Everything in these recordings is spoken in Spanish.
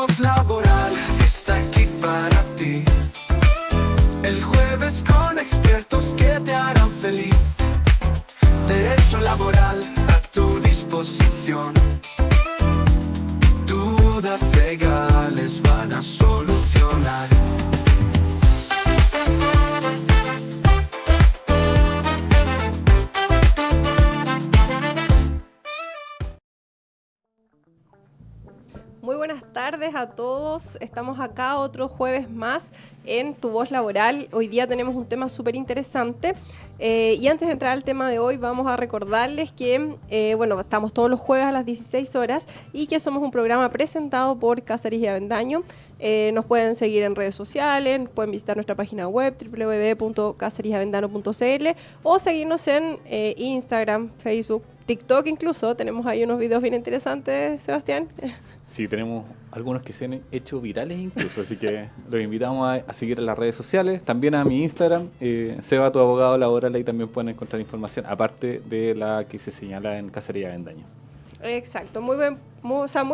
Voz Laboral está aquí para ti. El jueves con expertos que te harán feliz. Derecho laboral a tu disposición. Dudas legales van a solucionar. Muy buenas tardes a todos. Estamos acá otro jueves más en Tu Voz Laboral. Hoy día tenemos un tema súper interesante. Y antes de entrar al tema de hoy, vamos a recordarles que, estamos todos los jueves a las 16 horas y que somos un programa presentado por Cáceres y Avendaño. Nos pueden seguir en redes sociales, pueden visitar nuestra página web www.caceresyavendano.cl o seguirnos en Instagram, Facebook, TikTok incluso. Tenemos ahí unos videos bien interesantes, Sebastián. Sí, tenemos algunos que se han hecho virales incluso, así que los invitamos a seguir en las redes sociales, también a mi Instagram, Seba, tu abogado laboral, ahí también pueden encontrar información, aparte de la que se señala en Cáceres y Avendaño. Exacto, muy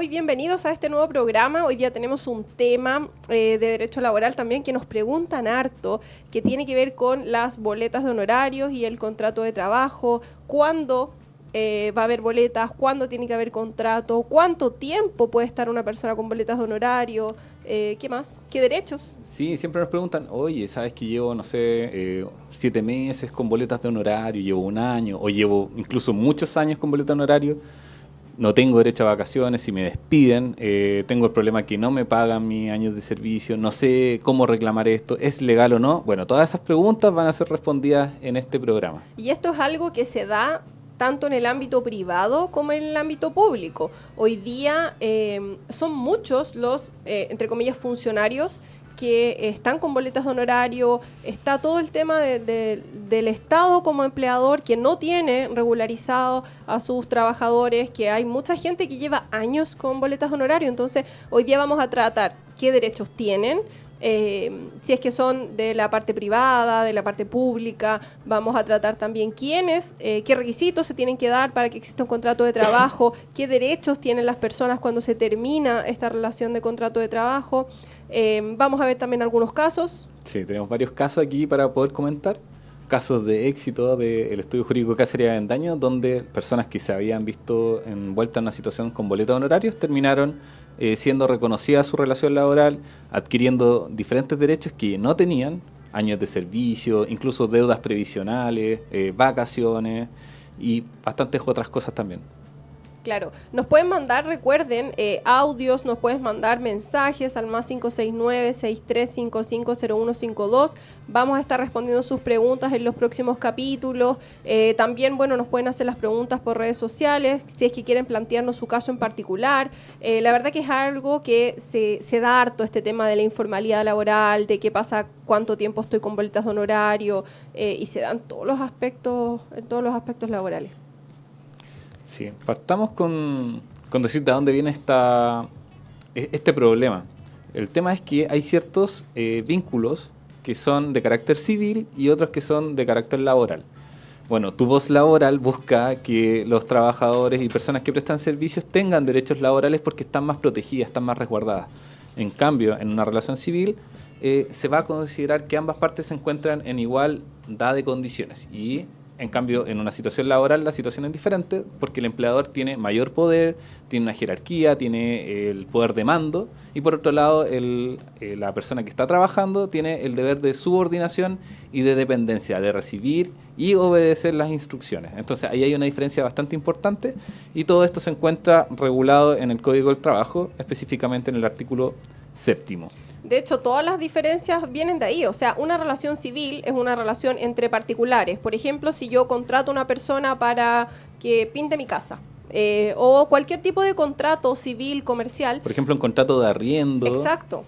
bienvenidos a este nuevo programa. Hoy día tenemos un tema de derecho laboral también que nos preguntan harto, que tiene que ver con las boletas de honorarios y el contrato de trabajo, cuándo va a haber boletas, cuándo tiene que haber contrato, cuánto tiempo puede estar una persona con boletas de honorario, ¿qué más? ¿Qué derechos? Sí, siempre nos preguntan, oye, ¿sabes que llevo, 7 meses con boletas de honorario, llevo un año, o llevo incluso muchos años con boletas de honorario? No tengo derecho a vacaciones, si me despiden, tengo el problema que no me pagan mis años de servicio, no sé cómo reclamar esto, ¿es legal o no? Bueno, todas esas preguntas van a ser respondidas en este programa. Y esto es algo que se da tanto en el ámbito privado como en el ámbito público. Hoy día son muchos los, entre comillas, funcionarios que están con boletas de honorario. Está todo el tema del Estado como empleador que no tiene regularizado a sus trabajadores, que hay mucha gente que lleva años con boletas de honorario. Entonces, hoy día vamos a tratar qué derechos tienen, si es que son de la parte privada, de la parte pública. Vamos a tratar también qué requisitos se tienen que dar para que exista un contrato de trabajo, qué derechos tienen las personas cuando se termina esta relación de contrato de trabajo. Vamos a ver también algunos casos. Sí, tenemos varios casos aquí para poder comentar. Casos de éxito del estudio jurídico Cáceres y Avendaño, donde personas que se habían visto envueltas en una situación con boletas de honorarios terminaron siendo reconocida su relación laboral, adquiriendo diferentes derechos que no tenían, años de servicio, incluso deudas previsionales, vacaciones y bastantes otras cosas también. Claro, nos pueden mandar, recuerden, audios, nos pueden mandar mensajes al más 569-6355-0152. Vamos a estar respondiendo sus preguntas en los próximos capítulos. También, nos pueden hacer las preguntas por redes sociales, si es que quieren plantearnos su caso en particular. La verdad que es algo que se da harto, este tema de la informalidad laboral, de qué pasa, cuánto tiempo estoy con boletas de honorario, y se dan en todos los aspectos laborales. Sí, partamos con decir de dónde viene este problema. El tema es que hay ciertos vínculos que son de carácter civil y otros que son de carácter laboral. Bueno, Tu Voz Laboral busca que los trabajadores y personas que prestan servicios tengan derechos laborales porque están más protegidas, están más resguardadas. En cambio, en una relación civil se va a considerar que ambas partes se encuentran en igualdad de condiciones y en cambio, en una situación laboral la situación es diferente porque el empleador tiene mayor poder, tiene una jerarquía, tiene el poder de mando y por otro lado la persona que está trabajando tiene el deber de subordinación y de dependencia, de recibir y obedecer las instrucciones. Entonces ahí hay una diferencia bastante importante y todo esto se encuentra regulado en el Código del Trabajo, específicamente en el artículo 7º. De hecho, todas las diferencias vienen de ahí. O sea, una relación civil es una relación entre particulares. Por ejemplo, si yo contrato a una persona para que pinte mi casa, o cualquier tipo de contrato civil, comercial. Por ejemplo, un contrato de arriendo. Exacto.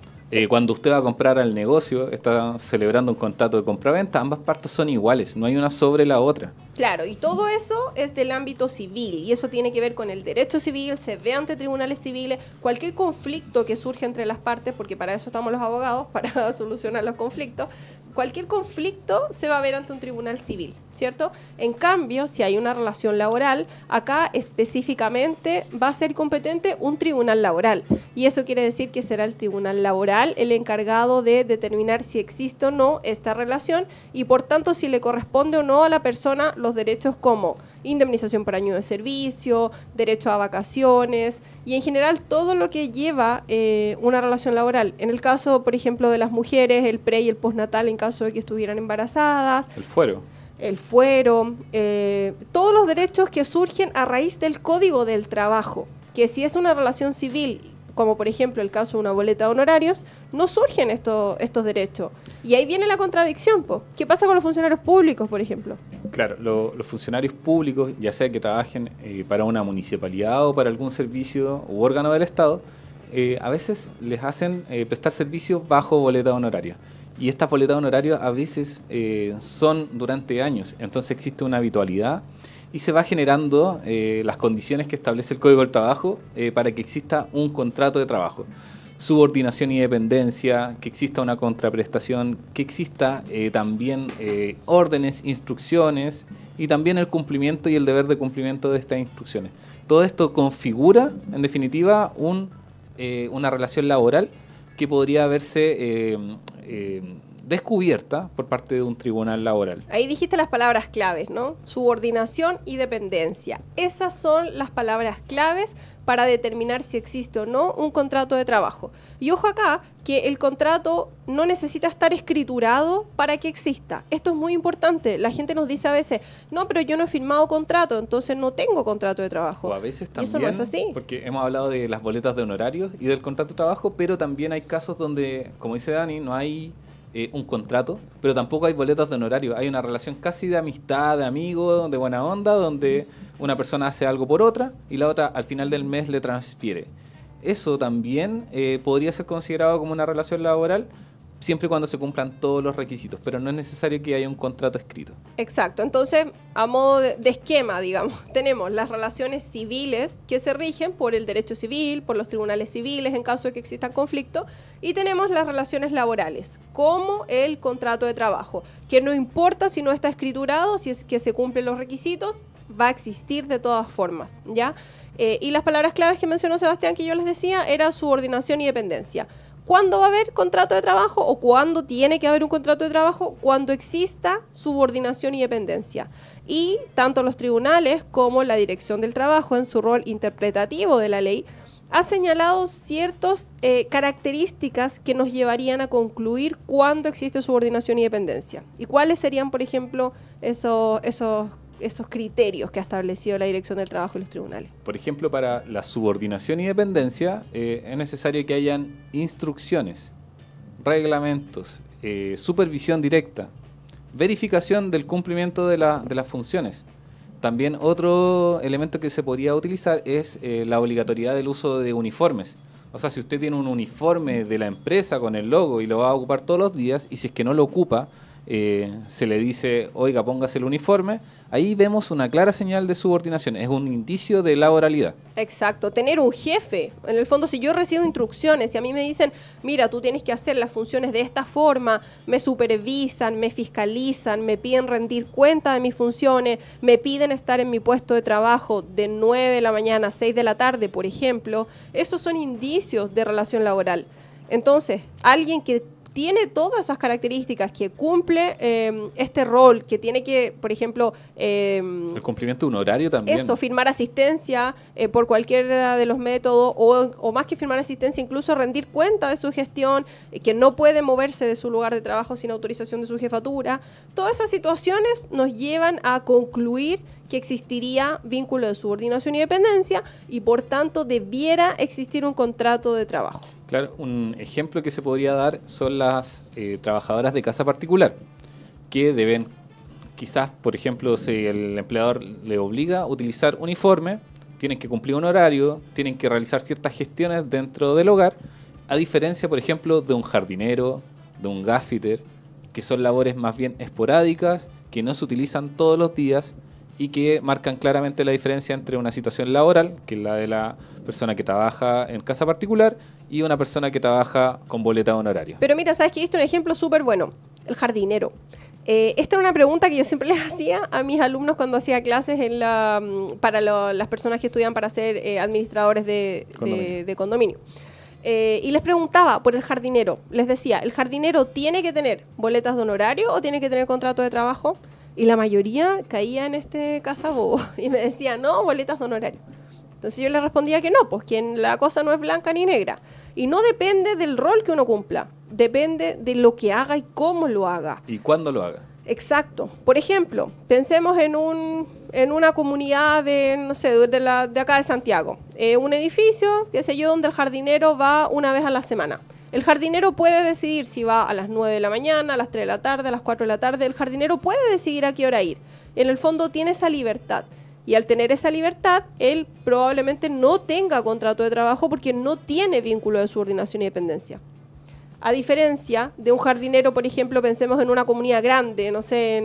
Cuando usted va a comprar al negocio, está celebrando un contrato de compraventa, ambas partes son iguales, no hay una sobre la otra. Claro, y todo eso es del ámbito civil, y eso tiene que ver con el derecho civil, se ve ante tribunales civiles, cualquier conflicto que surge entre las partes, porque para eso estamos los abogados, para solucionar los conflictos, cualquier conflicto se va a ver ante un tribunal civil. ¿cierto? En cambio, si hay una relación laboral, acá específicamente va a ser competente un tribunal laboral. Y eso quiere decir que será el tribunal laboral el encargado de determinar si existe o no esta relación y por tanto si le corresponde o no a la persona los derechos como indemnización por año de servicio, derecho a vacaciones y en general todo lo que lleva una relación laboral. En el caso, por ejemplo, de las mujeres, el pre y el postnatal en caso de que estuvieran embarazadas. El fuero, todos los derechos que surgen a raíz del Código del Trabajo, que si es una relación civil, como por ejemplo el caso de una boleta de honorarios, no surgen estos derechos. Y ahí viene la contradicción, po. ¿Qué pasa con los funcionarios públicos, por ejemplo? Claro, los funcionarios públicos, ya sea que trabajen para una municipalidad o para algún servicio u órgano del Estado, a veces les hacen prestar servicios bajo boleta honoraria. Y estas boletas honorarias a veces son durante años, entonces existe una habitualidad y se va generando las condiciones que establece el Código del Trabajo para que exista un contrato de trabajo. Subordinación y dependencia, que exista una contraprestación, que exista también órdenes, instrucciones y también el cumplimiento y el deber de cumplimiento de estas instrucciones. Todo esto configura, en definitiva, una relación laboral que podría verse descubierta por parte de un tribunal laboral. Ahí dijiste las palabras claves, ¿no? Subordinación y dependencia. Esas son las palabras claves para determinar si existe o no un contrato de trabajo. Y ojo acá, que el contrato no necesita estar escriturado para que exista. Esto es muy importante. La gente nos dice a veces, no, pero yo no he firmado contrato, entonces no tengo contrato de trabajo. O a veces también, y eso no es así. Porque hemos hablado de las boletas de honorarios y del contrato de trabajo, pero también hay casos donde, como dice Dani, no hay un contrato, pero tampoco hay boletas de honorario. Hay una relación casi de amistad, de amigo, de buena onda, donde una persona hace algo por otra y la otra al final del mes le transfiere. Eso también podría ser considerado como una relación laboral siempre y cuando se cumplan todos los requisitos, pero no es necesario que haya un contrato escrito. Exacto, entonces a modo de esquema, digamos, tenemos las relaciones civiles que se rigen por el derecho civil, por los tribunales civiles en caso de que existan conflictos, y tenemos las relaciones laborales, como el contrato de trabajo, que no importa si no está escriturado, si es que se cumplen los requisitos, va a existir de todas formas, ¿ya? Y las palabras claves que mencionó Sebastián, que yo les decía, era subordinación y dependencia. ¿Cuándo va a haber contrato de trabajo o cuándo tiene que haber un contrato de trabajo? Cuando exista subordinación y dependencia. Y tanto los tribunales como la Dirección del Trabajo, en su rol interpretativo de la ley, ha señalado ciertas características que nos llevarían a concluir cuándo existe subordinación y dependencia. ¿Y cuáles serían, por ejemplo, esos criterios que ha establecido la Dirección del Trabajo y los tribunales? Por ejemplo, para la subordinación y dependencia es necesario que hayan instrucciones, reglamentos, supervisión directa, verificación del cumplimiento de las funciones. También otro elemento que se podría utilizar es la obligatoriedad del uso de uniformes. O sea, si usted tiene un uniforme de la empresa con el logo y lo va a ocupar todos los días, y si es que no lo ocupa, se le dice, oiga, póngase el uniforme, ahí vemos una clara señal de subordinación, es un indicio de laboralidad. Exacto, tener un jefe. En el fondo, si yo recibo instrucciones y a mí me dicen, mira, tú tienes que hacer las funciones de esta forma, me supervisan, me fiscalizan, me piden rendir cuenta de mis funciones, me piden estar en mi puesto de trabajo de 9 de la mañana a 6 de la tarde, por ejemplo, esos son indicios de relación laboral. Entonces, alguien que tiene todas esas características, que cumple este rol, que tiene que, por ejemplo... el cumplimiento de un horario también. Eso, firmar asistencia por cualquiera de los métodos, o más que firmar asistencia, incluso rendir cuenta de su gestión, que no puede moverse de su lugar de trabajo sin autorización de su jefatura. Todas esas situaciones nos llevan a concluir que existiría vínculo de subordinación y dependencia y por tanto debiera existir un contrato de trabajo. Claro, un ejemplo que se podría dar son las trabajadoras de casa particular, que deben, quizás, por ejemplo, si el empleador le obliga a utilizar uniforme, tienen que cumplir un horario, tienen que realizar ciertas gestiones dentro del hogar, a diferencia, por ejemplo, de un jardinero, de un gaffiter, que son labores más bien esporádicas, que no se utilizan todos los días y que marcan claramente la diferencia entre una situación laboral, que es la de la persona que trabaja en casa particular, y una persona que trabaja con boleta de honorario. Pero mira, ¿sabes qué? He visto un ejemplo súper bueno. El jardinero. Esta era una pregunta que yo siempre les hacía a mis alumnos cuando hacía clases para las personas que estudian para ser administradores de condominio. Y les preguntaba por el jardinero. Les decía, ¿el jardinero tiene que tener boletas de honorario o tiene que tener contrato de trabajo? Y la mayoría caía en este cazabobo y me decía, no, boletas de honorario. Entonces yo les respondía que no, pues que la cosa no es blanca ni negra. Y no depende del rol que uno cumpla, depende de lo que haga y cómo lo haga. ¿Y cuándo lo haga? Exacto. Por ejemplo, pensemos en una comunidad no sé, de acá de Santiago. Un edificio, qué sé yo, donde el jardinero va una vez a la semana. El jardinero puede decidir si va a las 9 de la mañana, a las 3 de la tarde, a las 4 de la tarde. El jardinero puede decidir a qué hora ir. En el fondo tiene esa libertad. Y al tener esa libertad, él probablemente no tenga contrato de trabajo porque no tiene vínculo de subordinación y dependencia. A diferencia de un jardinero, por ejemplo, pensemos en una comunidad grande, no sé,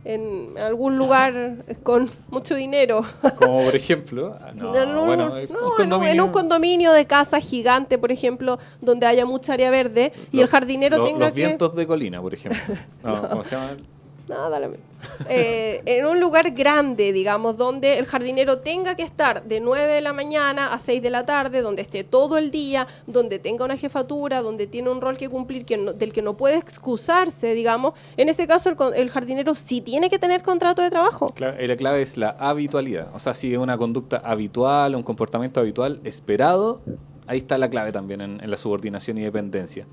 en algún lugar con mucho dinero. Como por ejemplo, en un condominio de casa gigante, por ejemplo, donde haya mucha área verde y el jardinero tenga los vientos de colina, por ejemplo. ¿Cómo se llama? No, dale. En un lugar grande, digamos, donde el jardinero tenga que estar de 9 de la mañana a 6 de la tarde, donde esté todo el día, donde tenga una jefatura, donde tiene un rol que cumplir del que no puede excusarse, digamos. En ese caso, el jardinero sí tiene que tener contrato de trabajo. Claro, la clave es la habitualidad. O sea, si es una conducta habitual, un comportamiento habitual esperado, ahí está la clave también en la subordinación y dependencia.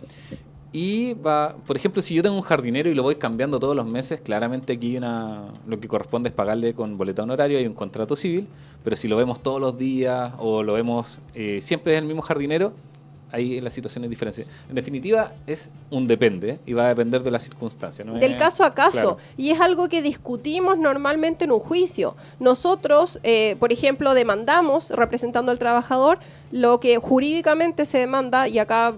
Y por ejemplo, si yo tengo un jardinero y lo voy cambiando todos los meses, claramente aquí lo que corresponde es pagarle con boleta honorario, hay un contrato civil, pero si lo vemos todos los días o lo vemos siempre es el mismo jardinero, ahí la situación es diferente. En definitiva, es un depende y va a depender de las circunstancias. ¿No? Del caso a caso. Claro. Y es algo que discutimos normalmente en un juicio. Nosotros, por ejemplo, demandamos, representando al trabajador, lo que jurídicamente se demanda, y acá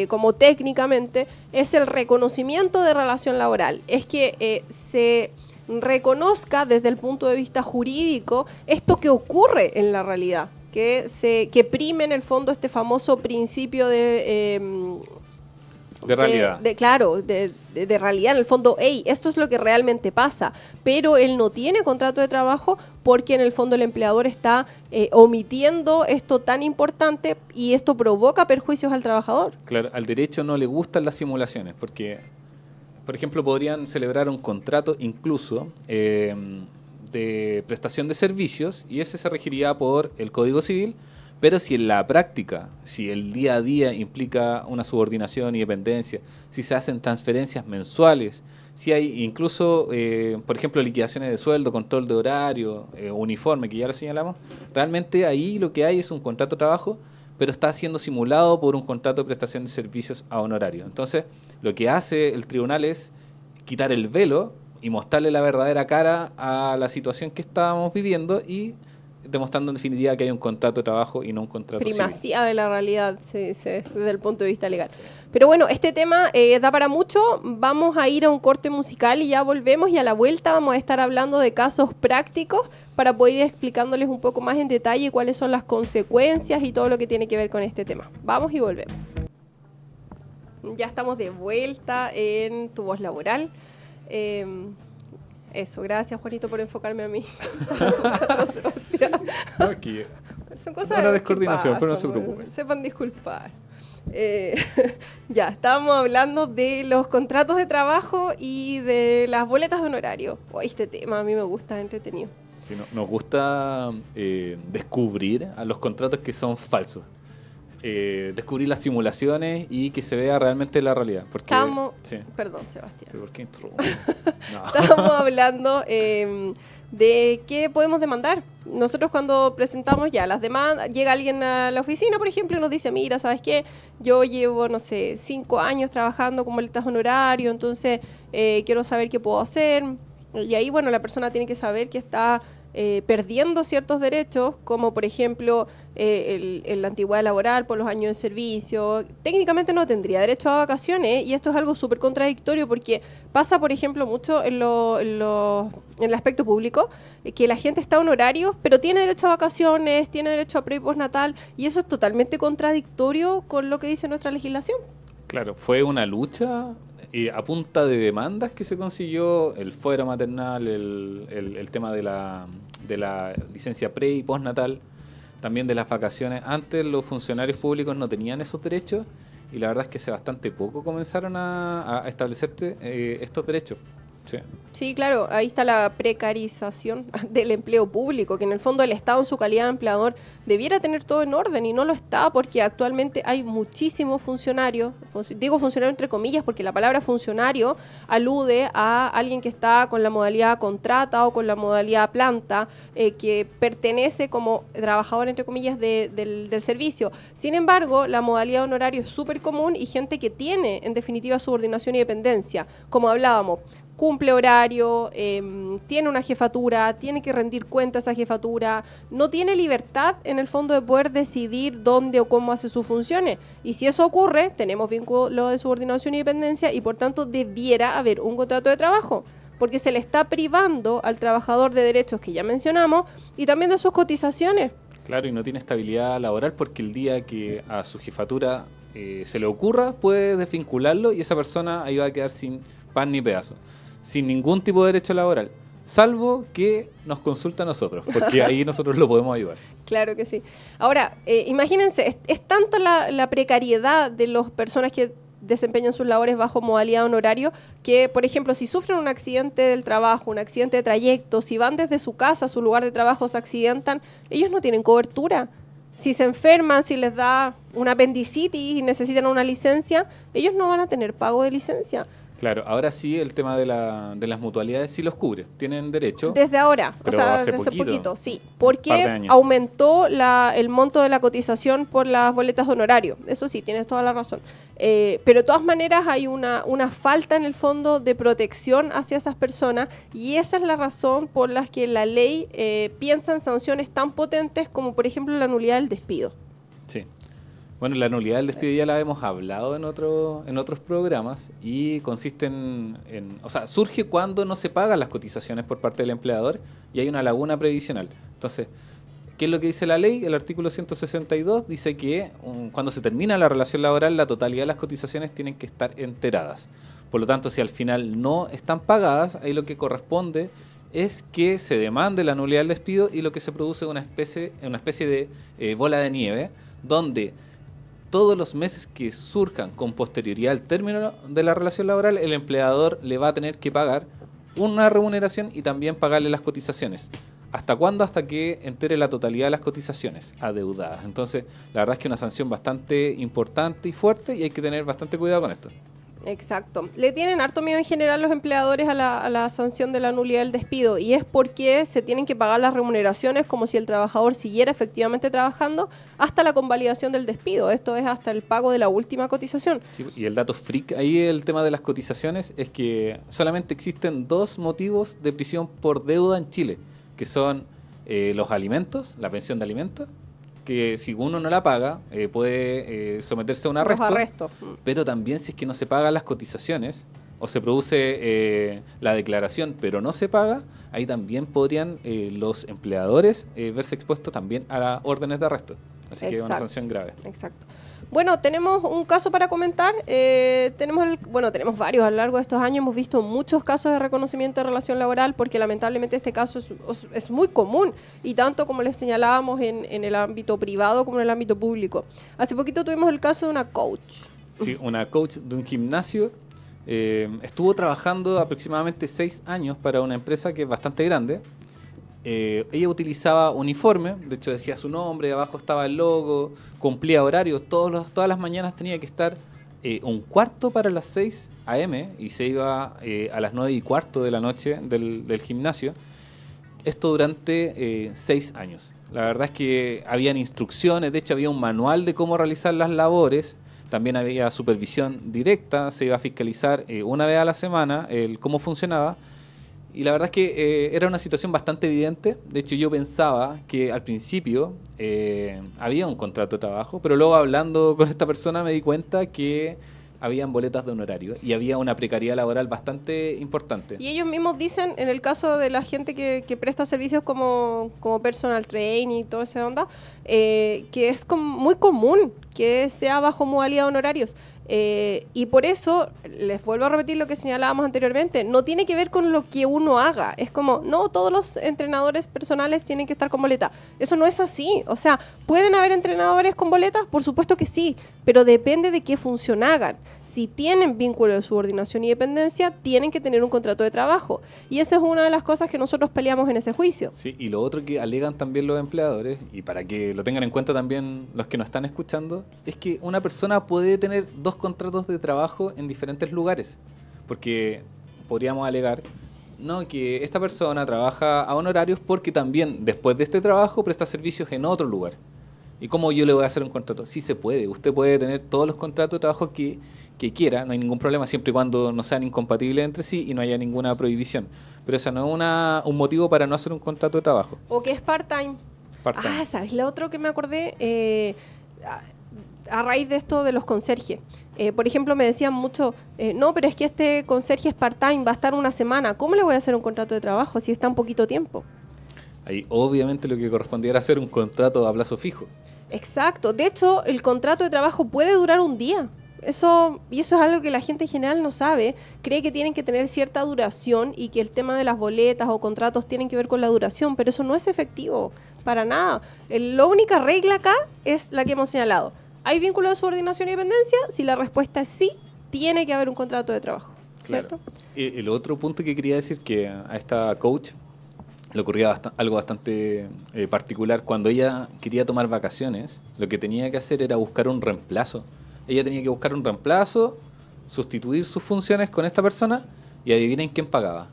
como técnicamente, es el reconocimiento de relación laboral. Es que se reconozca desde el punto de vista jurídico esto que ocurre en la realidad, que prime en el fondo este famoso principio de realidad. De realidad, en el fondo, esto es lo que realmente pasa, pero él no tiene contrato de trabajo porque en el fondo el empleador está omitiendo esto tan importante y esto provoca perjuicios al trabajador. Claro, al derecho no le gustan las simulaciones porque, por ejemplo, podrían celebrar un contrato incluso de prestación de servicios y ese se regiría por el Código Civil. Pero si en la práctica, si el día a día implica una subordinación y dependencia, si se hacen transferencias mensuales, si hay incluso, por ejemplo, liquidaciones de sueldo, control de horario, uniforme, que ya lo señalamos, realmente ahí lo que hay es un contrato de trabajo, pero está siendo simulado por un contrato de prestación de servicios a honorario. Entonces, lo que hace el tribunal es quitar el velo y mostrarle la verdadera cara a la situación que estábamos viviendo y demostrando en definitiva que hay un contrato de trabajo y no un contrato primacía civil. de la realidad, sí, desde el punto de vista legal. Pero bueno, este tema da para mucho. Vamos a ir a un corte musical y ya volvemos, y a la vuelta vamos a estar hablando de casos prácticos para poder ir explicándoles un poco más en detalle cuáles son las consecuencias y todo lo que tiene que ver con este tema. Vamos y volvemos. Ya estamos de vuelta en Tu Voz Laboral. Eso, gracias Juanito por enfocarme a mí. No, aquí son cosas una descoordinación, que pasan, pero no se preocupen. Sepan disculpar. Ya, estábamos hablando de los contratos de trabajo y de las boletas de honorario. Este tema a mí me gusta, entretenido. Sí, nos gusta descubrir a los contratos que son falsos. Descubrir las simulaciones y que se vea realmente la realidad. Porque, Perdón, Sebastián. ¿Pero por qué entró? No. Estábamos hablando de qué podemos demandar. Nosotros cuando presentamos ya las demandas, llega alguien a la oficina, por ejemplo, y nos dice, mira, ¿sabes qué? Yo llevo, no sé, 5 años trabajando con boletas de honorario, entonces quiero saber qué puedo hacer. Y ahí, bueno, la persona tiene que saber que está perdiendo ciertos derechos, como por ejemplo la antigüedad laboral por los años de servicio. Técnicamente no tendría derecho a vacaciones, y esto es algo súper contradictorio porque pasa, por ejemplo, mucho en el aspecto público, que la gente está en horarios, pero tiene derecho a vacaciones, tiene derecho a pre y postnatal, y eso es totalmente contradictorio con lo que dice nuestra legislación. Claro, fue una lucha a punta de demandas que se consiguió el fuero maternal, el tema de la licencia pre y postnatal, también de las vacaciones. Antes los funcionarios públicos no tenían esos derechos y la verdad es que hace bastante poco comenzaron a establecerse estos derechos. Sí. Sí, claro, ahí está la precarización del empleo público, que en el fondo el Estado en su calidad de empleador debiera tener todo en orden y no lo está porque actualmente hay muchísimos funcionarios, digo funcionario entre comillas porque la palabra funcionario alude a alguien que está con la modalidad contrata o con la modalidad planta, que pertenece como trabajador entre comillas del servicio. Sin embargo, la modalidad honorario es súper común y gente que tiene en definitiva subordinación y dependencia, como hablábamos. Cumple horario, tiene una jefatura, tiene que rendir cuenta a esa jefatura, no tiene libertad en el fondo de poder decidir dónde o cómo hace sus funciones. Y si eso ocurre, tenemos vínculo de subordinación y dependencia y por tanto debiera haber un contrato de trabajo, porque se le está privando al trabajador de derechos que ya mencionamos y también de sus cotizaciones. Claro, y no tiene estabilidad laboral porque el día que a su jefatura se le ocurra puede desvincularlo y esa persona ahí va a quedar sin pan ni pedazo, sin ningún tipo de derecho laboral, salvo que nos consulta a nosotros, porque ahí nosotros lo podemos ayudar. Claro que sí. Ahora, imagínense, es tanta la precariedad de las personas que desempeñan sus labores bajo modalidad honorario que, por ejemplo, si sufren un accidente del trabajo, un accidente de trayecto, si van desde su casa a su lugar de trabajo, se accidentan, ellos no tienen cobertura. Si se enferman, si les da una apendicitis y necesitan una licencia, ellos no van a tener pago de licencia. Claro, ahora sí el tema de las mutualidades sí los cubre, tienen derecho. Desde ahora, pero o sea, hace desde poquito, sí, par de porque años. aumentó el monto de la cotización por las boletas de honorario, eso sí, tienes toda la razón. Pero de todas maneras hay una falta en el fondo de protección hacia esas personas y esa es la razón por la que la ley piensa en sanciones tan potentes como por ejemplo la nulidad del despido. Sí. Bueno, la nulidad del despido ya la hemos hablado en otros programas y consiste o sea, surge cuando no se pagan las cotizaciones por parte del empleador y hay una laguna previsional. Entonces, ¿qué es lo que dice la ley? El artículo 162 dice que cuando se termina la relación laboral, la totalidad de las cotizaciones tienen que estar enteradas. Por lo tanto, si al final no están pagadas, ahí lo que corresponde es que se demande la nulidad del despido y lo que se produce es una especie de bola de nieve, donde todos los meses que surjan con posterioridad al término de la relación laboral, el empleador le va a tener que pagar una remuneración y también pagarle las cotizaciones. ¿Hasta cuándo? Hasta que entere la totalidad de las cotizaciones adeudadas. Entonces, la verdad es que es una sanción bastante importante y fuerte y hay que tener bastante cuidado con esto. Exacto. Le tienen harto miedo en general los empleadores a la sanción de la nulidad del despido y es porque se tienen que pagar las remuneraciones como si el trabajador siguiera efectivamente trabajando hasta la convalidación del despido. Esto es hasta el pago de la última cotización. Sí, y el dato freak ahí, el tema de las cotizaciones, es que solamente existen 2 motivos de prisión por deuda en Chile, que son los alimentos, la pensión de alimentos, que si uno no la paga puede someterse a un arresto, Los arrestos. pero también si es que no se pagan las cotizaciones o se produce la declaración pero no se paga, ahí también podrían los empleadores verse expuestos también a las órdenes de arresto. Así que es una sanción grave. Exacto. Bueno, tenemos un caso para comentar. Tenemos varios a lo largo de estos años. Hemos visto muchos casos de reconocimiento de relación laboral porque lamentablemente este caso es muy común y tanto como les señalábamos en el ámbito privado como en el ámbito público. Hace poquito tuvimos el caso de una coach. Sí, una coach de un gimnasio. Estuvo trabajando aproximadamente 6 años para una empresa que es bastante grande. Ella utilizaba uniforme, de hecho decía su nombre, abajo estaba el logo, cumplía horarios, todas las mañanas tenía que estar un cuarto para las 6 a.m. y se iba a las 9:15 de la noche del gimnasio. Esto durante 6 años. La verdad es que habían instrucciones, de hecho había un manual de cómo realizar las labores, también había supervisión directa, se iba a fiscalizar una vez a la semana cómo funcionaba. Y la verdad es que era una situación bastante evidente. De hecho, yo pensaba que al principio había un contrato de trabajo, pero luego hablando con esta persona me di cuenta que habían boletas de honorario y había una precariedad laboral bastante importante. Y ellos mismos dicen, en el caso de la gente que presta servicios como personal training y toda esa onda, que es muy común que sea bajo modalidad de honorarios. Y por eso, les vuelvo a repetir lo que señalábamos anteriormente, no tiene que ver con lo que uno haga. Es como, no, todos los entrenadores personales tienen que estar con boleta. Eso no es así. O sea, ¿pueden haber entrenadores con boletas? Por supuesto que sí, pero depende de qué función hagan. Si tienen vínculo de subordinación y dependencia, tienen que tener un contrato de trabajo. Y esa es una de las cosas que nosotros peleamos en ese juicio. Sí, y lo otro que alegan también los empleadores, y para que lo tengan en cuenta también los que nos están escuchando, es que una persona puede tener 2 contratos de trabajo en diferentes lugares. Porque podríamos alegar, no, que esta persona trabaja a honorarios porque también después de este trabajo presta servicios en otro lugar. ¿Y cómo yo le voy a hacer un contrato? Sí se puede. Usted puede tener todos los contratos de trabajo que quiera, no hay ningún problema, siempre y cuando no sean incompatibles entre sí y no haya ninguna prohibición. Pero eso no es un motivo para no hacer un contrato de trabajo. O que es part-time. Part-time. ¿Sabes? Lo otro que me acordé, a raíz de esto de los conserjes. Por ejemplo, me decían mucho, no, pero es que este conserje es part-time, va a estar una semana. ¿Cómo le voy a hacer un contrato de trabajo si está en poquito tiempo? Ahí obviamente lo que correspondía era hacer un contrato a plazo fijo. Exacto. De hecho, el contrato de trabajo puede durar un día. Eso es algo que la gente en general no sabe. Cree que tienen que tener cierta duración y que el tema de las boletas o contratos tienen que ver con la duración, pero eso no es efectivo para nada. La única regla acá es la que hemos señalado. ¿Hay vínculo de subordinación y dependencia? Si la respuesta es sí, tiene que haber un contrato de trabajo. ¿Cierto? Claro. El otro punto que quería decir que a esta coach le ocurría algo bastante particular. Cuando ella quería tomar vacaciones, lo que tenía que hacer era buscar un reemplazo. Ella tenía que buscar un reemplazo, sustituir sus funciones con esta persona y adivinen quién pagaba.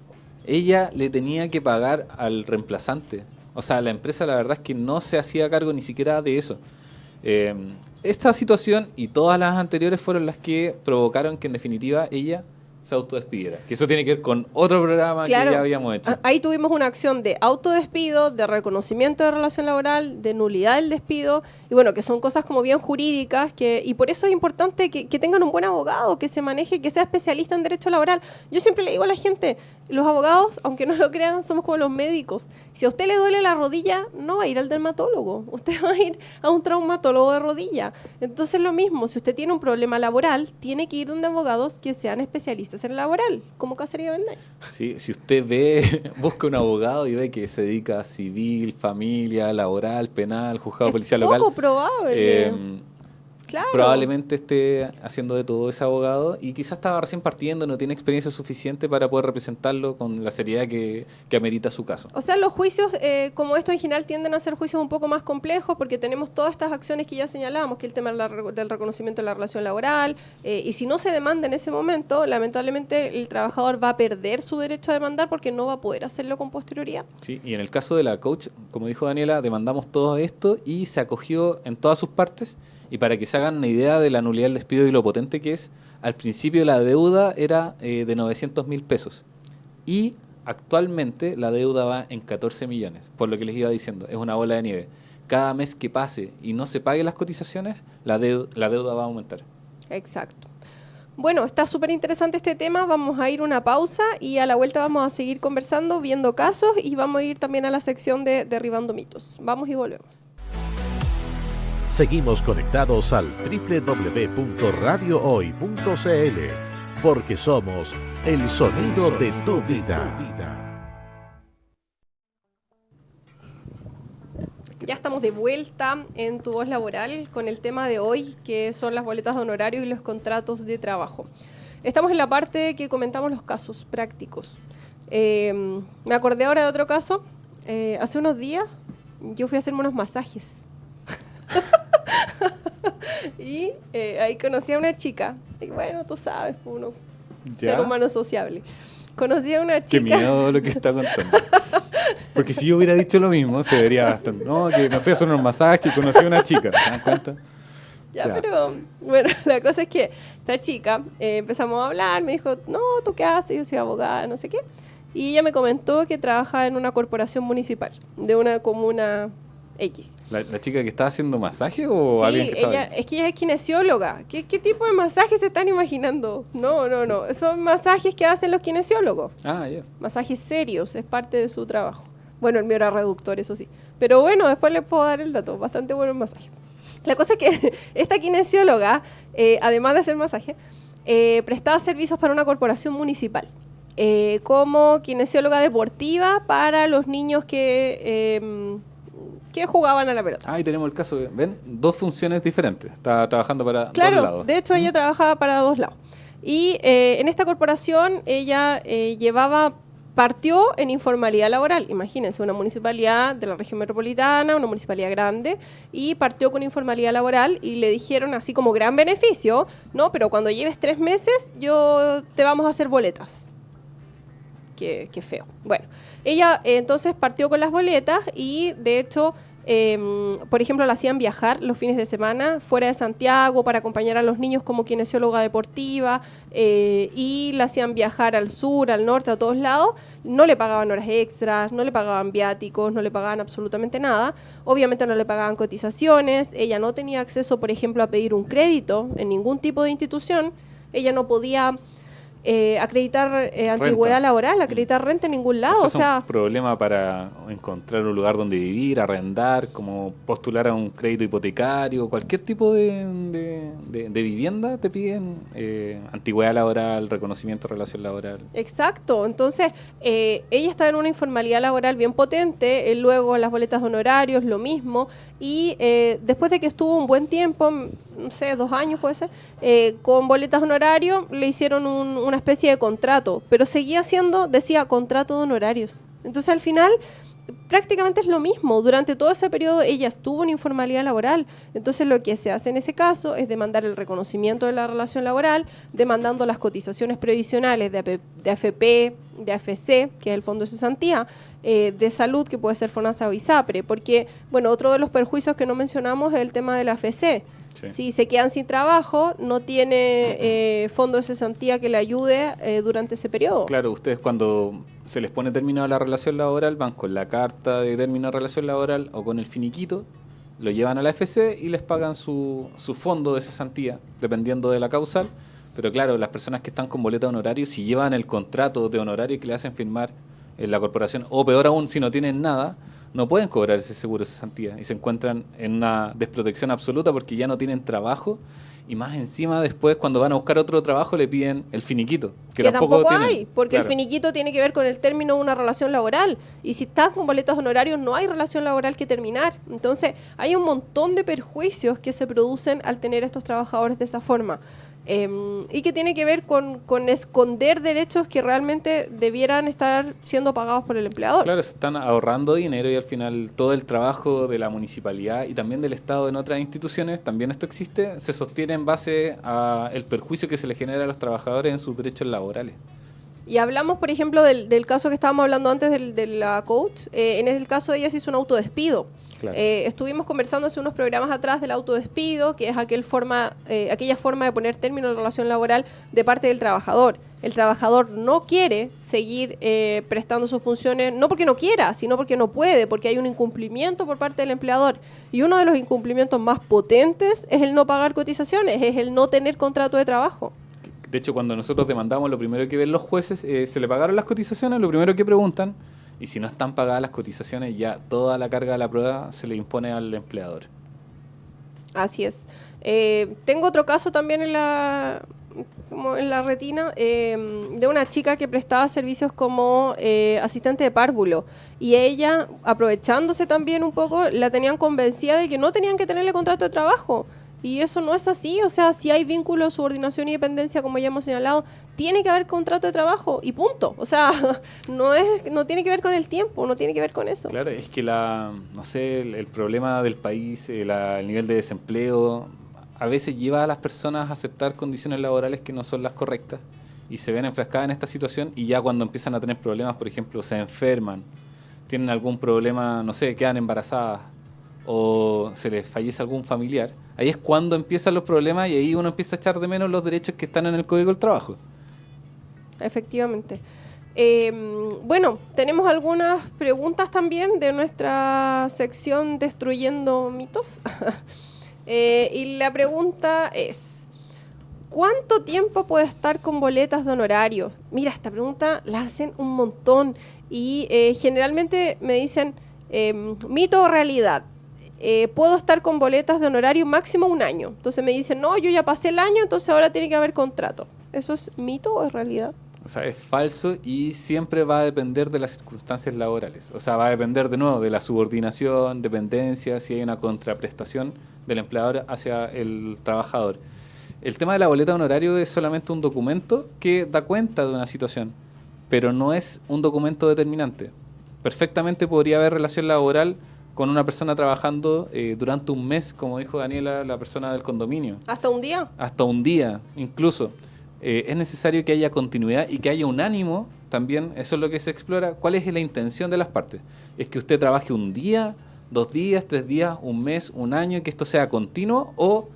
Ella le tenía que pagar al reemplazante. O sea, la empresa la verdad es que no se hacía cargo ni siquiera de eso. Esta situación y todas las anteriores fueron las que provocaron que en definitiva ella se autodespidiera. Que eso tiene que ver con otro programa Claro. que ya habíamos hecho. Ahí tuvimos una acción de autodespido, de reconocimiento de relación laboral, de nulidad del despido, y bueno, que son cosas como bien jurídicas, y por eso es importante que tengan un buen abogado, que se maneje, que sea especialista en derecho laboral. Yo siempre le digo a la gente, los abogados, aunque no lo crean, somos como los médicos. Si a usted le duele la rodilla, no va a ir al dermatólogo, usted va a ir a un traumatólogo de rodilla. Entonces lo mismo, si usted tiene un problema laboral, tiene que ir donde abogados que sean especialistas en laboral, como Cacería Benday. Sí, si usted ve, busca un abogado y ve que se dedica a civil, familia, laboral, penal, juzgado policial local. Es poco probable. Claro. Probablemente esté haciendo de todo ese abogado y quizás estaba recién partiendo, no tiene experiencia suficiente para poder representarlo con la seriedad que amerita su caso. O sea, los juicios como esto en general tienden a ser juicios un poco más complejos porque tenemos todas estas acciones que ya señalábamos, que el tema del reconocimiento de la relación laboral, y si no se demanda en ese momento, lamentablemente el trabajador va a perder su derecho a demandar porque no va a poder hacerlo con posterioridad. Sí, y en el caso de la coach, como dijo Daniela, demandamos todo esto y se acogió en todas sus partes. Y para que se hagan una idea de la nulidad del despido y lo potente que es, al principio la deuda era de 900.000 pesos y actualmente la deuda va en 14 millones, por lo que les iba diciendo, es una bola de nieve. Cada mes que pase y no se paguen las cotizaciones, la deuda va a aumentar. Exacto. Bueno, está súper interesante este tema, vamos a ir a una pausa y a la vuelta vamos a seguir conversando, viendo casos y vamos a ir también a la sección de Derribando Mitos. Vamos y volvemos. Seguimos conectados al www.radiohoy.cl porque somos el sonido de tu vida. Ya estamos de vuelta en Tu Voz Laboral con el tema de hoy, que son las boletas de honorarios y los contratos de trabajo. Estamos en la parte que comentamos los casos prácticos. Me acordé ahora de otro caso. Hace unos días yo fui a hacerme unos masajes. Y ahí conocí a una chica. Y bueno, tú sabes, uno ser humano sociable. Conocí a una chica. Qué miedo lo que está contando. Porque si yo hubiera dicho lo mismo, se vería bastante. No, que me fui a hacer unos masajes y conocí a una chica. ¿Se dan cuenta? Ya, pero bueno, la cosa es que esta chica empezamos a hablar, me dijo, no, ¿tú qué haces? Yo soy abogada, no sé qué. Y ella me comentó que trabaja en una corporación municipal de una comuna X. ¿La chica que estaba haciendo masaje o Sí, alguien que estaba ahí? es que ella es kinesióloga. ¿Qué tipo de masajes se están imaginando? No. Son masajes que hacen los kinesiólogos. Ah, ya. Masajes serios, es parte de su trabajo. Bueno, el mío era reductor, eso sí. Pero bueno, después les puedo dar el dato. Bastante bueno el masaje. La cosa es que esta kinesióloga, además de hacer masaje, prestaba servicios para una corporación municipal. Como kinesióloga deportiva para los niños que jugaban a la pelota. Ahí tenemos el caso, ¿ven? 2 funciones diferentes. Está trabajando para 2 Claro, lados. de hecho ella trabajaba para 2 lados. Y en esta corporación ella partió en informalidad laboral. Imagínense, una municipalidad de la región metropolitana, una municipalidad grande, y partió con informalidad laboral y le dijeron así como gran beneficio, no, pero cuando lleves 3 meses te vamos a hacer boletas. Qué feo. Bueno, ella entonces partió con las boletas y de hecho, por ejemplo, la hacían viajar los fines de semana fuera de Santiago para acompañar a los niños como kinesióloga deportiva, y la hacían viajar al sur, al norte, a todos lados. No le pagaban horas extras, no le pagaban viáticos, no le pagaban absolutamente nada. Obviamente no le pagaban cotizaciones. Ella no tenía acceso, por ejemplo, a pedir un crédito en ningún tipo de institución. Ella no podía acreditar antigüedad laboral, acreditar renta en ningún lado. Eso es un problema para encontrar un lugar donde vivir, arrendar, como postular a un crédito hipotecario, cualquier tipo de vivienda te piden antigüedad laboral, reconocimiento de relación laboral. Exacto, entonces ella estaba en una informalidad laboral bien potente, luego las boletas de honorarios, lo mismo, y después de que estuvo un buen tiempo, no sé, 2 años puede ser, con boletas de honorario, le hicieron una especie de contrato, pero decía contrato de honorarios. Entonces al final prácticamente es lo mismo. Durante todo ese periodo ella estuvo en informalidad laboral. Entonces lo que se hace en ese caso es demandar el reconocimiento de la relación laboral, demandando las cotizaciones previsionales de AFP, de AFC, que es el Fondo de Cesantía, de Salud, que puede ser FONASA o ISAPRE, porque, bueno, otro de los perjuicios que no mencionamos es el tema de la AFC. Sí. Si se quedan sin trabajo, no tiene fondo de cesantía que le ayude durante ese periodo. Claro, ustedes cuando se les pone término a la relación laboral van con la carta de término de relación laboral o con el finiquito, lo llevan a la FC y les pagan su fondo de cesantía, dependiendo de la causal. Pero claro, las personas que están con boleta de honorario, si llevan el contrato de honorario que le hacen firmar en la corporación, o peor aún, si no tienen nada, no pueden cobrar ese seguro de cesantía y se encuentran en una desprotección absoluta porque ya no tienen trabajo, y más encima después cuando van a buscar otro trabajo le piden el finiquito, que tampoco tienen. hay, porque claro, el finiquito tiene que ver con el término de una relación laboral, y si estás con boletas honorarios no hay relación laboral que terminar. Entonces hay un montón de perjuicios que se producen al tener a estos trabajadores de esa forma. Y que tiene que ver con esconder derechos que realmente debieran estar siendo pagados por el empleador. Claro, se están ahorrando dinero y al final todo el trabajo de la municipalidad y también del Estado en otras instituciones, también esto existe, se sostiene en base al perjuicio que se le genera a los trabajadores en sus derechos laborales. Y hablamos, por ejemplo, del caso que estábamos hablando antes de la coach. En el caso de ella se hizo un autodespido. Claro. Estuvimos conversando hace unos programas atrás del autodespido, que es aquella forma de poner término a la relación laboral de parte del trabajador. El trabajador no quiere seguir prestando sus funciones, no porque no quiera, sino porque no puede, porque hay un incumplimiento por parte del empleador. Y uno de los incumplimientos más potentes es el no pagar cotizaciones, es el no tener contrato de trabajo. De hecho, cuando nosotros demandamos, lo primero que ven los jueces, se le pagaron las cotizaciones, lo primero que preguntan, y si no están pagadas las cotizaciones, ya toda la carga de la prueba se le impone al empleador. Así es. Tengo otro caso también en la retina, de una chica que prestaba servicios como asistente de párvulo, y ella, aprovechándose también un poco, la tenían convencida de que no tenían que tenerle contrato de trabajo. Y eso no es así. O sea, si hay vínculo, subordinación y dependencia, como ya hemos señalado, tiene que haber contrato de trabajo y punto. O sea, no tiene que ver con el tiempo, no tiene que ver con eso. Claro, es que el problema del país, el nivel de desempleo, a veces lleva a las personas a aceptar condiciones laborales que no son las correctas y se ven enfrascadas en esta situación, y ya cuando empiezan a tener problemas, por ejemplo, se enferman, tienen algún problema, no sé, quedan embarazadas o se les fallece algún familiar, ahí es cuando empiezan los problemas y ahí uno empieza a echar de menos los derechos que están en el Código del Trabajo. Efectivamente. Bueno, tenemos algunas preguntas también de nuestra sección Destruyendo Mitos. Y la pregunta es: ¿cuánto tiempo puedo estar con boletas de honorario? Mira, esta pregunta la hacen un montón y generalmente me dicen, ¿mito o realidad? puedo estar con boletas de honorario máximo 1 año. Entonces me dicen, no, yo ya pasé el año, entonces ahora tiene que haber contrato. ¿Eso es mito o es realidad? O sea, es falso y siempre va a depender de las circunstancias laborales. O sea, va a depender de nuevo de la subordinación, dependencia, si hay una contraprestación del empleador hacia el trabajador. El tema de la boleta de honorario es solamente un documento que da cuenta de una situación, pero no es un documento determinante. Perfectamente podría haber relación laboral con una persona trabajando durante un mes, como dijo Daniela, la persona del condominio. ¿Hasta un día? Hasta un día, incluso. Es necesario que haya continuidad y que haya un ánimo también, eso es lo que se explora. ¿Cuál es la intención de las partes? ¿Es que usted trabaje un día, 2 días, 3 días, un mes, un año, y que esto sea continuo? O,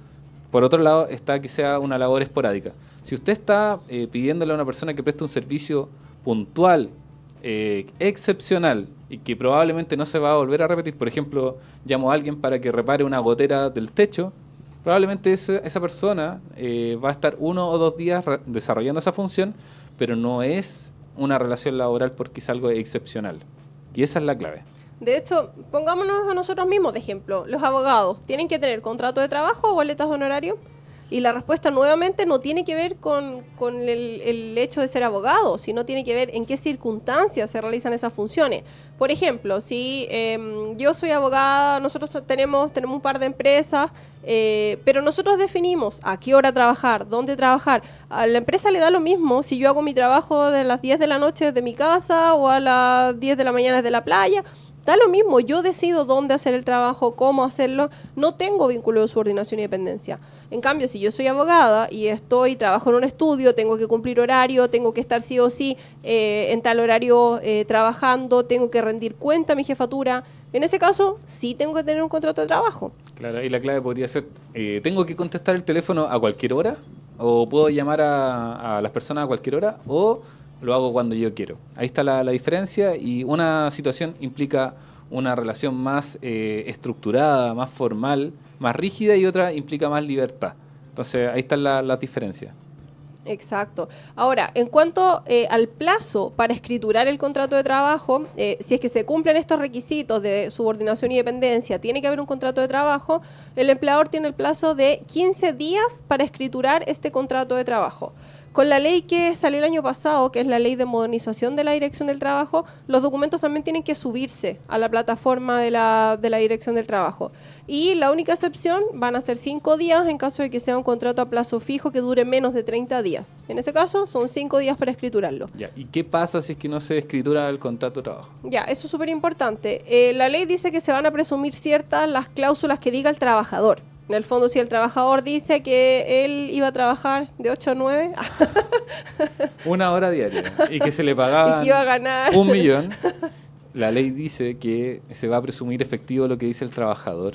por otro lado, está que sea una labor esporádica. Si usted está pidiéndole a una persona que preste un servicio puntual, excepcional, y que probablemente no se va a volver a repetir, por ejemplo, llamo a alguien para que repare una gotera del techo, probablemente esa persona va a estar 1 o 2 días desarrollando esa función, pero no es una relación laboral porque es algo excepcional. Y esa es la clave. De hecho, pongámonos a nosotros mismos de ejemplo. Los abogados, ¿tienen que tener contrato de trabajo o boletas de honorario? Y la respuesta nuevamente no tiene que ver con el hecho de ser abogado, sino tiene que ver en qué circunstancias se realizan esas funciones. Por ejemplo, si yo soy abogada, nosotros tenemos un par de empresas, pero nosotros definimos a qué hora trabajar, dónde trabajar. A la empresa le da lo mismo si yo hago mi trabajo de las 10 de la noche desde mi casa o a las 10 de la mañana desde la playa. Da lo mismo, yo decido dónde hacer el trabajo, cómo hacerlo, no tengo vínculo de subordinación y dependencia. En cambio, si yo soy abogada y trabajo en un estudio, tengo que cumplir horario, tengo que estar sí o sí en tal horario trabajando, tengo que rendir cuenta a mi jefatura, en ese caso sí tengo que tener un contrato de trabajo. Claro, y la clave podría ser, ¿tengo que contestar el teléfono a cualquier hora? ¿O puedo llamar a las personas a cualquier hora? ¿O lo hago cuando yo quiero? Ahí está la diferencia, y una situación implica una relación más estructurada, más formal, más rígida, y otra implica más libertad. Entonces ahí están las diferencias. Exacto. Ahora, en cuanto al plazo para escriturar el contrato de trabajo, si es que se cumplen estos requisitos de subordinación y dependencia, tiene que haber un contrato de trabajo, el empleador tiene el plazo de 15 días para escriturar este contrato de trabajo. Con la ley que salió el año pasado, que es la ley de modernización de la Dirección del Trabajo, los documentos también tienen que subirse a la plataforma de la Dirección del Trabajo. Y la única excepción van a ser 5 días en caso de que sea un contrato a plazo fijo que dure menos de 30 días. En ese caso, son 5 días para escriturarlo. Ya. ¿Y qué pasa si es que no se escritura el contrato de trabajo? Ya, eso es súper importante. La ley dice que se van a presumir ciertas las cláusulas que diga el trabajador. En el fondo, si el trabajador dice que él iba a trabajar de 8 a 9... 1 hora diaria, y que se le pagaban y que iba a ganar 1 millón, la ley dice que se va a presumir efectivo lo que dice el trabajador.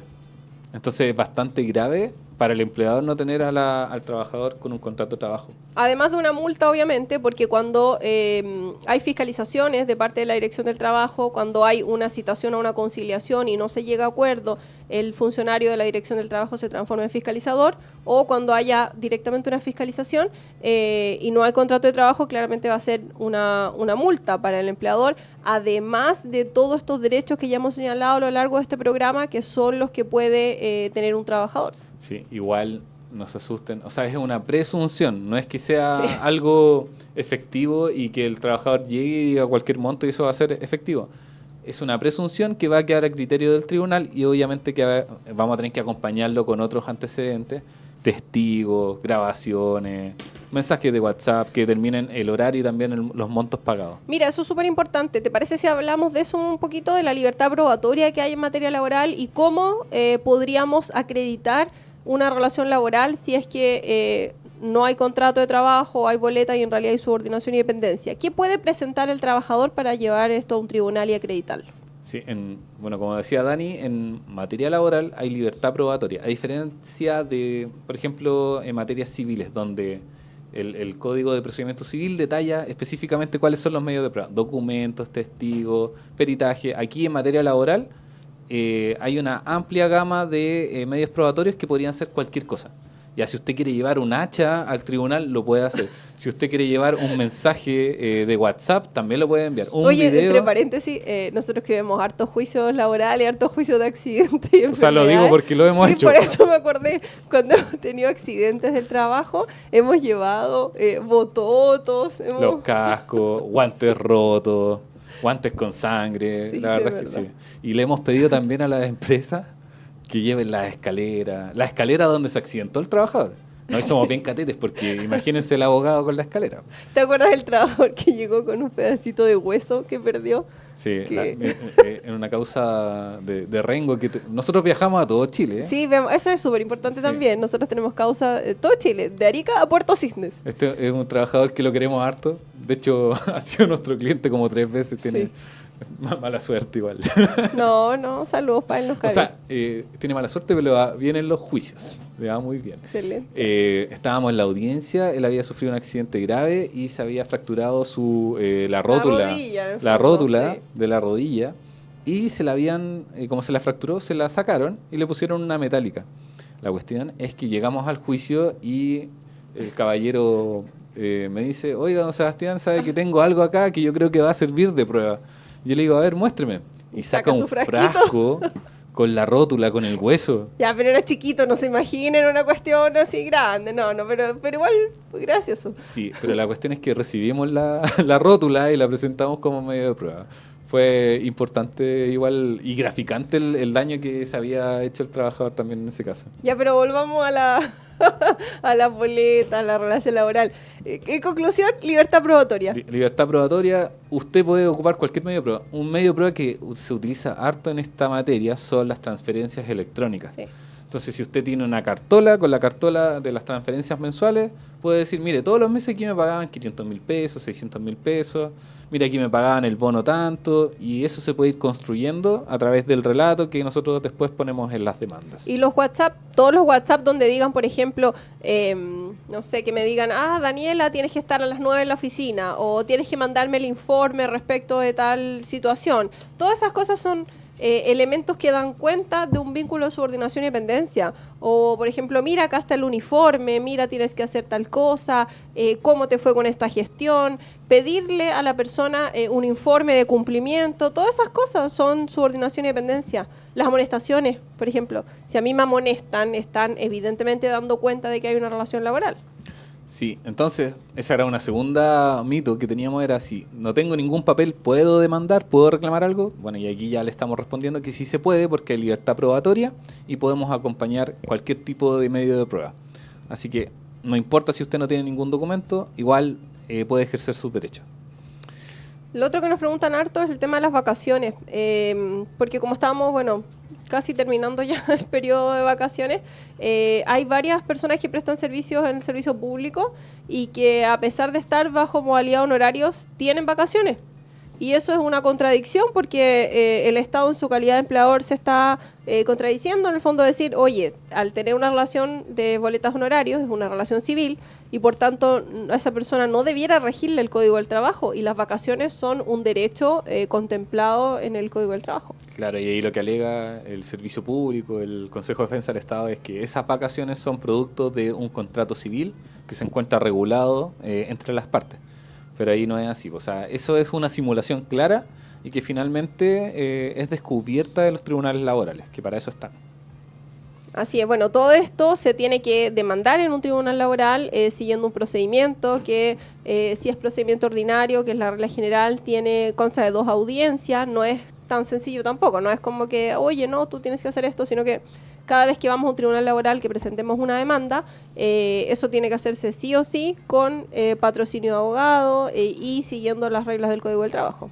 Entonces es bastante grave para el empleador no tener al trabajador con un contrato de trabajo. Además de una multa, obviamente, porque cuando hay fiscalizaciones de parte de la Dirección del Trabajo, cuando hay una citación a una conciliación y no se llega a acuerdo, el funcionario de la Dirección del Trabajo se transforma en fiscalizador, o cuando haya directamente una fiscalización y no hay contrato de trabajo, claramente va a ser una multa para el empleador, además de todos estos derechos que ya hemos señalado a lo largo de este programa, que son los que puede tener un trabajador. Sí, igual no se asusten. O sea, es una presunción, no es que sea algo efectivo y que el trabajador llegue y diga cualquier monto y eso va a ser efectivo. Es una presunción que va a quedar a criterio del tribunal, y obviamente que vamos a tener que acompañarlo con otros antecedentes, testigos, grabaciones, mensajes de WhatsApp que determinen el horario y también los montos pagados. Mira, eso es súper importante. ¿Te parece si hablamos de eso un poquito, de la libertad probatoria que hay en materia laboral y cómo podríamos acreditar una relación laboral si es que no hay contrato de trabajo, hay boleta y en realidad hay subordinación y dependencia? ¿Qué puede presentar el trabajador para llevar esto a un tribunal y acreditarlo? Sí, bueno, como decía Dani, en materia laboral hay libertad probatoria, a diferencia de, por ejemplo, en materias civiles, donde el Código de Procedimiento Civil detalla específicamente cuáles son los medios de prueba, documentos, testigos, peritaje. Aquí en materia laboral hay una amplia gama de medios probatorios que podrían ser cualquier cosa. Ya, si usted quiere llevar un hacha al tribunal, lo puede hacer. Si usted quiere llevar un mensaje de WhatsApp, también lo puede enviar. Un Oye, video. entre paréntesis, nosotros que vemos hartos juicios laborales, hartos juicios de accidentes y O sea, lo digo enfermedades. porque lo hemos Sí, hecho. por eso me acordé, cuando hemos tenido accidentes del trabajo, hemos llevado bototos, Los cascos, guantes rotos, guantes con sangre. Sí, La sí, verdad es es que verdad. sí. Y le hemos pedido también a las empresas que lleven la escalera donde se accidentó el trabajador. No, y somos bien catetes porque imagínense el abogado con la escalera. ¿Te acuerdas del trabajador que llegó con un pedacito de hueso que perdió? Sí, Que- en una causa de Rengo que nosotros viajamos a todo Chile. ¿eh? Sí, eso es súper importante Sí. también. Nosotros tenemos causa de todo Chile, de Arica a Puerto Cisnes. Este es un trabajador que lo queremos harto. De hecho, ha sido nuestro cliente como 3 veces. Tiene Sí. mala suerte igual. No, saludos para él, nos O cae sea, tiene mala suerte, pero vienen los juicios. Le va muy bien. bien. Excelente. Estábamos en la audiencia, él había sufrido un accidente grave y se había fracturado la rótula, rodilla, en el la fondo, rótula sí. de la rodilla y se la habían, como se la fracturó, se la sacaron y le pusieron una metálica. La cuestión es que llegamos al juicio y el caballero me dice, oiga, don Sebastián, ¿sabe que tengo algo acá que yo creo que va a servir de prueba? Yo le digo, a ver, muéstreme. Y saca Saca su un frasquito. frasco con la rótula, con el hueso. Ya, pero era chiquito, no se imaginen una cuestión así grande. No, pero igual fue gracioso. Sí, pero la cuestión es que recibimos la rótula y la presentamos como medio de prueba. Fue importante igual y graficante el daño que se había hecho el trabajador también en ese caso. Ya, pero volvamos a a la boleta, a la relación laboral. En conclusión, libertad probatoria. Libertad probatoria, usted puede ocupar cualquier medio de prueba. Un medio de prueba que se utiliza harto en esta materia son las transferencias electrónicas. Sí. Entonces, si usted tiene una cartola, con la cartola de las transferencias mensuales, puede decir, mire, todos los meses aquí me pagaban 500.000 pesos, 600.000 pesos, mira, aquí me pagaban el bono tanto, y eso se puede ir construyendo a través del relato que nosotros después ponemos en las demandas. Y los WhatsApp, todos los WhatsApp donde digan, por ejemplo, no sé, que me digan, Daniela, tienes que estar a las 9 en la oficina, o tienes que mandarme el informe respecto de tal situación. Todas esas cosas son elementos que dan cuenta de un vínculo de subordinación y dependencia. O, por ejemplo, mira, acá está el uniforme, mira, tienes que hacer tal cosa, cómo te fue con esta gestión, pedirle a la persona un informe de cumplimiento, todas esas cosas son subordinación y dependencia. Las amonestaciones, por ejemplo, si a mí me amonestan, están evidentemente dando cuenta de que hay una relación laboral. Sí, entonces, esa era una segunda mito que teníamos, era si no tengo ningún papel, ¿puedo demandar? ¿Puedo reclamar algo? Bueno, y aquí ya le estamos respondiendo que sí se puede porque hay libertad probatoria y podemos acompañar cualquier tipo de medio de prueba. Así que no importa si usted no tiene ningún documento, igual puede ejercer sus derechos. Lo otro que nos preguntan harto es el tema de las vacaciones, porque como estábamos, bueno, casi terminando ya el periodo de vacaciones, hay varias personas que prestan servicios en el servicio público y que a pesar de estar bajo modalidad de honorarios, tienen vacaciones. Y eso es una contradicción porque el Estado en su calidad de empleador se está contradiciendo, en el fondo decir, oye, al tener una relación de boletas honorarios, es una relación civil, y por tanto a esa persona no debiera regirle el Código del Trabajo, y las vacaciones son un derecho contemplado en el Código del Trabajo. Claro, y ahí lo que alega el Servicio Público, el Consejo de Defensa del Estado, es que esas vacaciones son producto de un contrato civil que se encuentra regulado entre las partes. Pero ahí no es así. O sea, eso es una simulación clara y que finalmente es descubierta de los tribunales laborales, que para eso están. Así es, bueno, todo esto se tiene que demandar en un tribunal laboral siguiendo un procedimiento que si es procedimiento ordinario, que es la regla general, consta de 2 audiencias, no es tan sencillo tampoco, no es como que, oye, no, tú tienes que hacer esto, sino que cada vez que vamos a un tribunal laboral que presentemos una demanda, eso tiene que hacerse sí o sí con patrocinio de abogado y siguiendo las reglas del Código del Trabajo.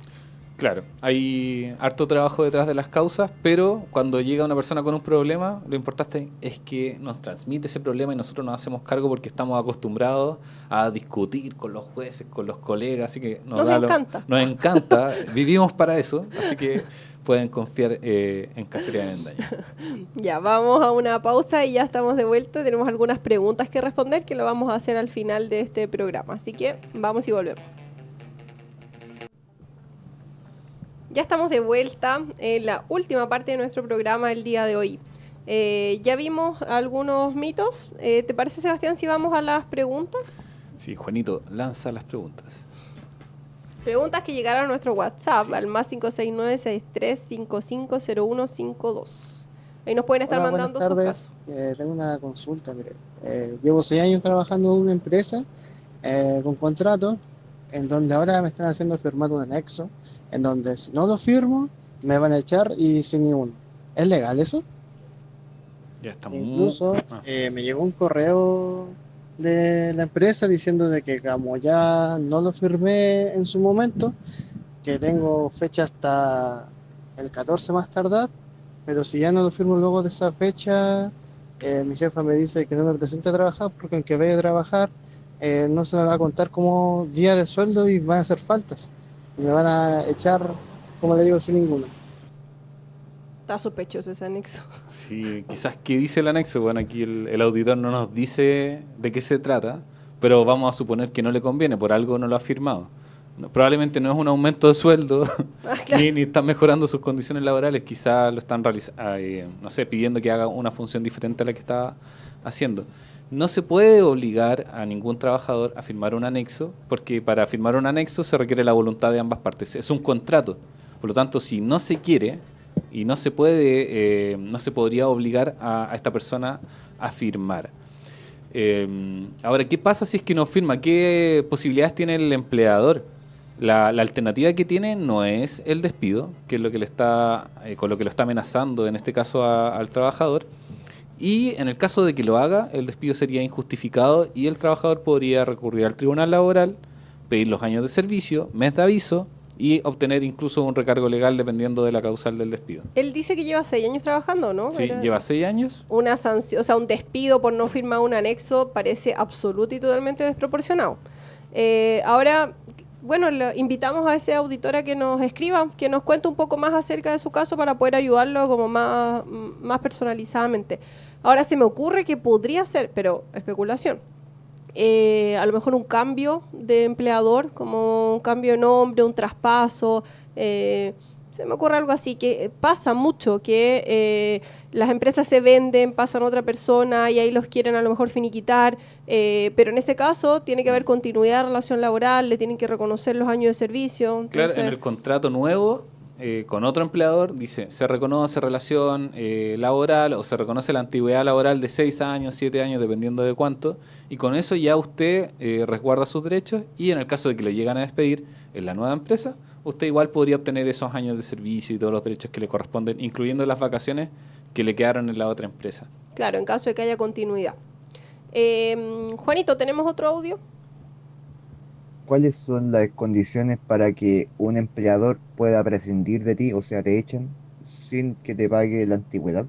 Claro, hay harto trabajo detrás de las causas, pero cuando llega una persona con un problema, lo importante es que nos transmite ese problema y nosotros nos hacemos cargo porque estamos acostumbrados a discutir con los jueces, con los colegas, así que Nos encanta. Nos encanta, vivimos para eso, así que pueden confiar en Cacería de Mendaña. Ya, vamos a una pausa y ya estamos de vuelta. Tenemos algunas preguntas que responder que lo vamos a hacer al final de este programa, así que vamos y volvemos. Ya estamos de vuelta en la última parte de nuestro programa el día de hoy. Ya vimos algunos mitos. ¿Te parece, Sebastián, si vamos a las preguntas? Sí, Juanito, lanza las preguntas. Preguntas que llegaron a nuestro WhatsApp, Sí. al más 569-63550152. Ahí nos pueden estar Hola, mandando sus buenas casos. tardes. Tengo una consulta. Mire. Llevo 6 años trabajando en una empresa con contrato, en donde ahora me están haciendo firmar un anexo, en donde si no lo firmo, me van a echar y sin ni uno. ¿Es legal eso? Ya está Incluso Ah, me llegó un correo de la empresa diciendo de que como ya no lo firmé en su momento, que tengo fecha hasta el 14 más tardar, pero si ya no lo firmo luego de esa fecha, mi jefa me dice que no me presente a trabajar porque aunque vaya a trabajar, no se me va a contar como día de sueldo y van a hacer faltas. Y me van a echar, como le digo, sin ninguno. Está sospechoso ese anexo. sí, quizás qué dice el anexo. Bueno, aquí el auditor no nos dice de qué se trata, pero vamos a suponer que no le conviene, por algo no lo ha firmado. Probablemente no es un aumento de sueldo, Claro. ni están mejorando sus condiciones laborales, quizás lo están no sé, pidiendo que haga una función diferente a la que está haciendo. No se puede obligar a ningún trabajador a firmar un anexo, porque para firmar un anexo se requiere la voluntad de ambas partes. Es un contrato. Por lo tanto, si no se quiere y no se puede, no se podría obligar a esta persona a firmar. Ahora, ¿qué pasa si es que no firma? ¿Qué posibilidades tiene el empleador? La alternativa que tiene no es el despido, que es lo que le está, con lo que lo está amenazando en este caso al trabajador. Y en el caso de que lo haga, el despido sería injustificado y el trabajador podría recurrir al tribunal laboral, pedir los años de servicio, mes de aviso y obtener incluso un recargo legal dependiendo de la causal del despido. Él dice que lleva 6 años trabajando, ¿no? Sí, lleva 6 años. Una sanción, o sea, un despido por no firmar un anexo parece absoluto y totalmente desproporcionado. Ahora, bueno, invitamos a ese auditor a que nos escriba, que nos cuente un poco más acerca de su caso para poder ayudarlo como más personalizadamente. Ahora se me ocurre que podría ser, pero especulación, a lo mejor un cambio de empleador, como un cambio de nombre, un traspaso. Se me ocurre algo así, que pasa mucho, que las empresas se venden, pasan a otra persona y ahí los quieren a lo mejor finiquitar, pero en ese caso tiene que haber continuidad de relación laboral, le tienen que reconocer los años de servicio. Claro, Entonces, en el contrato nuevo con otro empleador dice, se reconoce relación laboral o se reconoce la antigüedad laboral de 6 años, 7 años, dependiendo de cuánto, y con eso ya usted resguarda sus derechos y en el caso de que lo llegan a despedir en la nueva empresa, usted igual podría obtener esos años de servicio y todos los derechos que le corresponden, incluyendo las vacaciones que le quedaron en la otra empresa. claro, en caso de que haya continuidad. Juanito, ¿tenemos otro audio? ¿Cuáles son las condiciones para que un empleador pueda prescindir de ti, o sea, te echen, sin que te pague la antigüedad?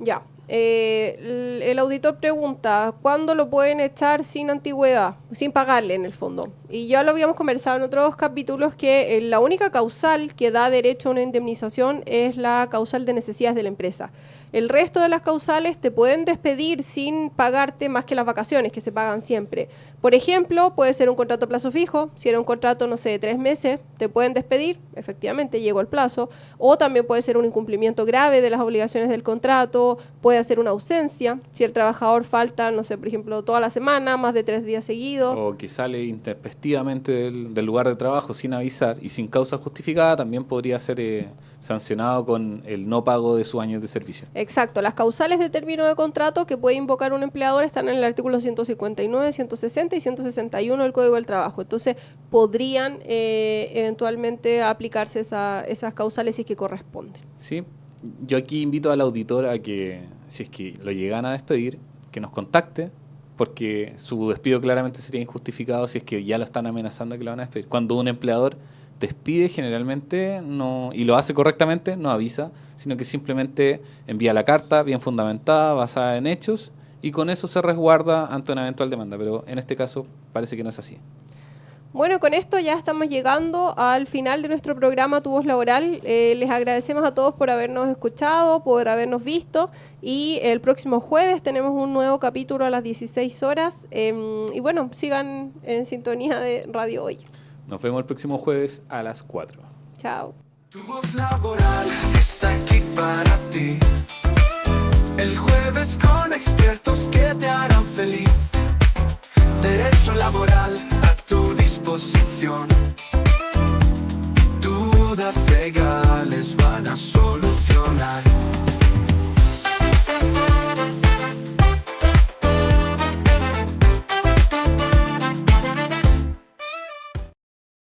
Ya. El auditor pregunta, ¿cuándo lo pueden echar sin antigüedad? Sin pagarle, en el fondo. Y ya lo habíamos conversado en otros capítulos que la única causal que da derecho a una indemnización es la causal de necesidades de la empresa. El resto de las causales te pueden despedir sin pagarte más que las vacaciones, que se pagan siempre. Por ejemplo, puede ser un contrato a plazo fijo. Si era un contrato, no sé, de 3 meses, te pueden despedir. Efectivamente, llegó el plazo. O también puede ser un incumplimiento grave de las obligaciones del contrato. Puede ser una ausencia. Si el trabajador falta, no sé, por ejemplo, toda la semana, más de 3 días seguidos. O que sale intempestivamente del lugar de trabajo sin avisar y sin causa justificada, también podría ser sancionado con el no pago de sus años de servicio. Exacto. Las causales de término de contrato que puede invocar un empleador están en el artículo 159, 160 y 161 del Código del Trabajo. Entonces, podrían eventualmente aplicarse esas causales si es que corresponden. ¿Sí? Yo aquí invito al auditor a que, si es que lo llegan a despedir, que nos contacte, porque su despido claramente sería injustificado si es que ya lo están amenazando que lo van a despedir. Cuando un empleador despide, generalmente, no, y lo hace correctamente, no avisa, sino que simplemente envía la carta bien fundamentada, basada en hechos, y con eso se resguarda ante una eventual demanda. Pero en este caso parece que no es así. Bueno, con esto ya estamos llegando al final de nuestro programa Tu Voz Laboral. Les agradecemos a todos por habernos escuchado, por habernos visto, y el próximo jueves tenemos un nuevo capítulo a las 16 horas. Y bueno, sigan en sintonía de Radio Hoy. Nos vemos el próximo jueves a las 4. Chao. Tu voz laboral está aquí para ti. legal.